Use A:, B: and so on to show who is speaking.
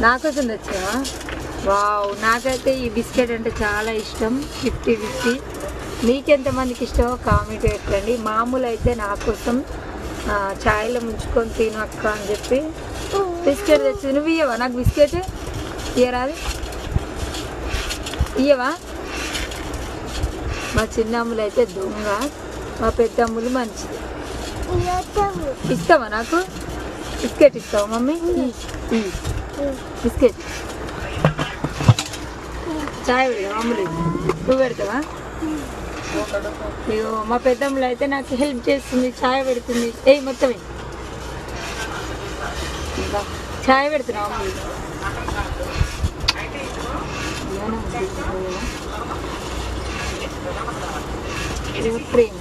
A: నాకోసం తెచ్చావా? వావ్, నాకైతే ఈ బిస్కెట్ అంటే చాలా ఇష్టం. 50-50. నీకెంతమందికి ఇష్టమో కామెంట్ పెట్టండి. మామూలు అయితే నా కోసం ఛాయ్లో ముంచుకొని తిను అక్క అని చెప్పి బిస్కెట్ తెచ్చి. నువ్వు ఇయ్యవా నాకు బిస్కెట్? ఇయ్యరాదు, ఇయ్యవా? మా చిన్నమ్ములు అయితే దొంగ, మా పెద్దమ్ములు మంచిది. ఇస్తావా నాకు బిస్కెట్? ఇస్తావా మమ్మీ? బిస్కెట్ చాయ్ పెడతావా అమ్ములు? నువ్వు పెడతావా? అయ్యో, మా పెద్దమ్ములు అయితే నాకు హెల్ప్ చేస్తుంది, చాయ్ పెడుతుంది. మొత్తం చాయ్ పెడుతున్నావు అమ్ములు? ప్రేమ